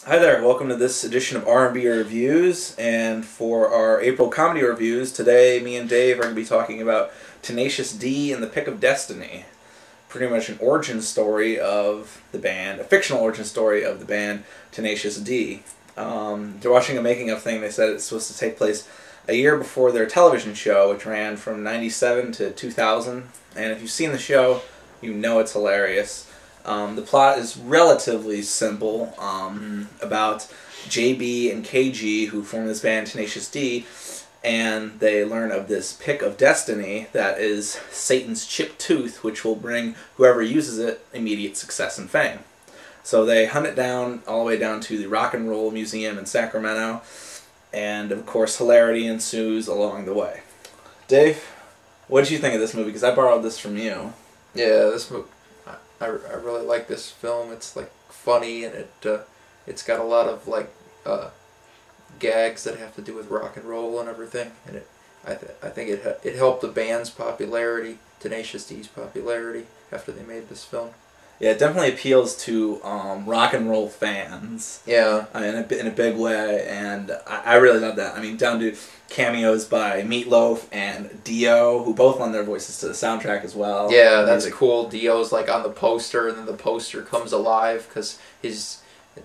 Hi there, welcome to this edition of R&B Reviews, and for our April comedy reviews, today me and Dave are going to be talking about Tenacious D and the Pick of Destiny. Pretty much an origin story of the band, a fictional origin story of the band Tenacious D. They're watching a making of thing. They said it's supposed to take place a year before their television show, which ran from 97 to 2000, and if you've seen the show, you know it's hilarious. The plot is relatively simple, about JB and KG, who form this band Tenacious D, and they learn of this pick of destiny that is Satan's chipped tooth, which will bring whoever uses it immediate success and fame. So they hunt it down all the way down to the Rock and Roll Museum in Sacramento, and of course hilarity ensues along the way. Dave, what did you think of this movie? Because I borrowed this from you. Yeah, this movie, I really like this film. It's like funny, and it's got a lot of like gags that have to do with rock and roll and everything. And I think it helped the band's popularity, Tenacious D's popularity, after they made this film. Yeah, it definitely appeals to rock and roll fans. Yeah, In a big way, and I really love that. I mean, down to cameos by Meatloaf and Dio, who both lend their voices to the soundtrack as well. yeah, that's cool. Dio's like on the poster, and then the poster comes alive because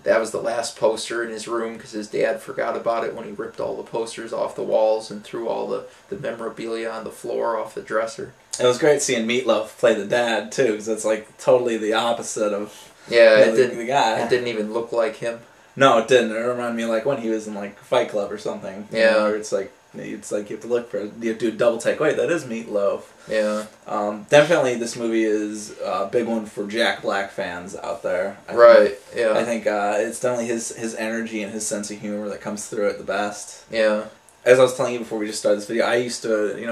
that was the last poster in his room because his dad forgot about it when he ripped all the posters off the walls and threw all the memorabilia on the floor off the dresser. It was great seeing Meatloaf play the dad too, because it's like totally the opposite of the guy. It didn't even look like him. No, it didn't. It reminded me of like when he was in like Fight Club or something. Yeah, where it's like you have to look for it. You have to do a double take. Wait, that is Meatloaf. Yeah. Definitely, this movie is a big one for Jack Black fans out there. Yeah. I think it's definitely his energy and his sense of humor that comes through it the best. Yeah. As I was telling you before we just started this video,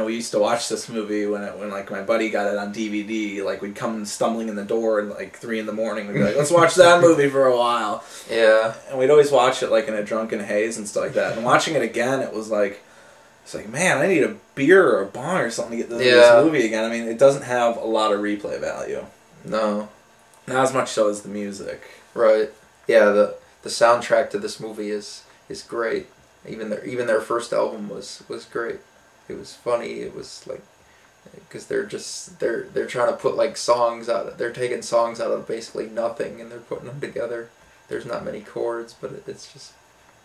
we used to watch this movie when like my buddy got it on DVD. Like we'd come stumbling in the door at like 3 in the morning. We'd be like, let's watch that movie for a while. Yeah. And we'd always watch it like in a drunken haze and stuff like that. And watching it again, it's like, man, I need a beer or a bong or something to get this movie again. I mean, it doesn't have a lot of replay value. No. Not as much so as the music. Right. Yeah, the soundtrack to this movie is great. Even their first album was great. It was funny. It was like, because they're trying to put like songs out. They're taking songs out of basically nothing and they're putting them together. There's not many chords, but it's just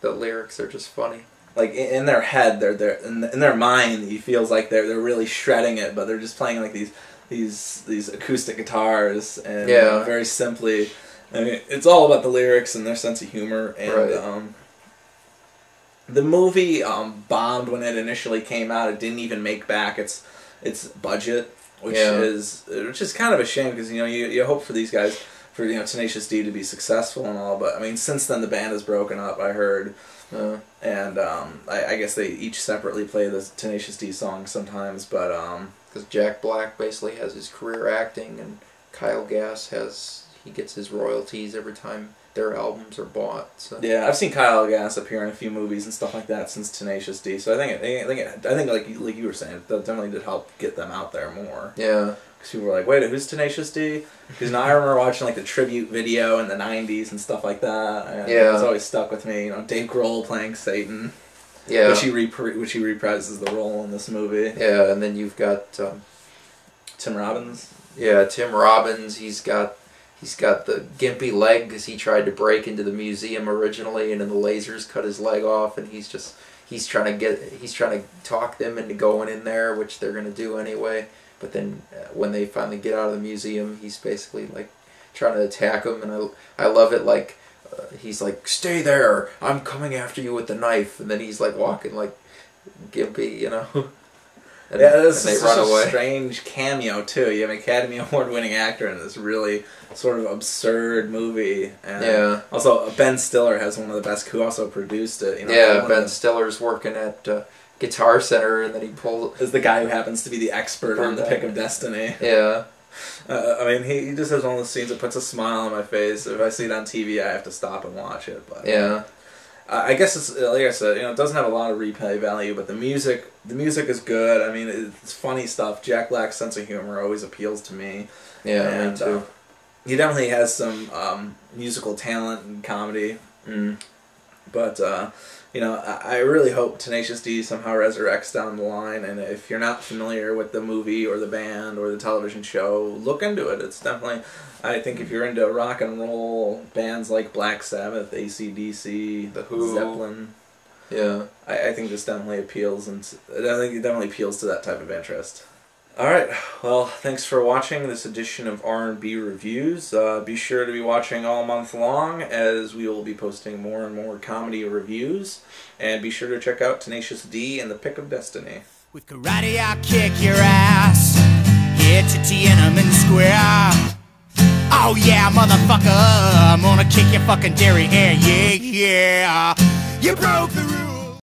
the lyrics are just funny. Like in their head, they're in their mind. It feels like they're really shredding it, but they're just playing like these acoustic guitars and very simply. I mean, it's all about the lyrics and their sense of humor. And the movie bombed when it initially came out. It didn't even make back its budget, which is kind of a shame because you hope for these guys, for Tenacious D to be successful and all. But I mean, since then the band has broken up, I heard. And I guess they each separately play the Tenacious D songs sometimes, but because Jack Black basically has his career acting, and Kyle Gass he gets his royalties every time their albums are bought. So. Yeah, I've seen Kyle Gass appear in a few movies and stuff like that since Tenacious D. So I think like you were saying, it definitely did help get them out there more. Yeah. Because people were like, wait, who's Tenacious D? Because I remember watching like the tribute video in the '90s and stuff like that. And it was always stuck with me. Dave Grohl playing Satan. Yeah. Which he reprises the role in this movie. Yeah, and then you've got Tim Robbins. Yeah, Tim Robbins. He's got the gimpy leg because he tried to break into the museum originally, and then the lasers cut his leg off, and he's trying to talk them into going in there, which they're gonna do anyway. But then when they finally get out of the museum, he's basically like trying to attack them, and I love it. Like he's like, "Stay there! I'm coming after you with the knife," and then he's like walking like gimpy, And, this and they is run such away. a strange cameo too. You have an Academy Award-winning actor in this really sort of absurd movie. And also, Ben Stiller has one of the best. Who also produced it. Ben Stiller's working at Guitar Center, and then he is the guy who happens to be the expert on the Pick of Destiny. Yeah. I mean, he just has one of those scenes that puts a smile on my face. If I see it on TV, I have to stop and watch it. But I guess it's like I said, it doesn't have a lot of replay value, but the music is good. I mean, it's funny stuff. Jack Black's sense of humor always appeals to me. Yeah, and, me too. He definitely has some musical talent and comedy. But, you know, I really hope Tenacious D somehow resurrects down the line, and if you're not familiar with the movie or the band or the television show, look into it. It's definitely, I think if you're into rock and roll bands like Black Sabbath, AC/DC, The Who, Zeppelin, yeah, I think this definitely appeals, and I think it definitely appeals to that type of interest. Alright, well, thanks for watching this edition of R&B Reviews. Be sure to be watching all month long, as we will be posting more and more comedy reviews. And be sure to check out Tenacious D and the Pick of Destiny. With karate, I'll kick your ass. Head to Tiananmen Square. Oh yeah, motherfucker, I'm gonna kick your fucking derriere. Yeah, yeah. You broke the rules.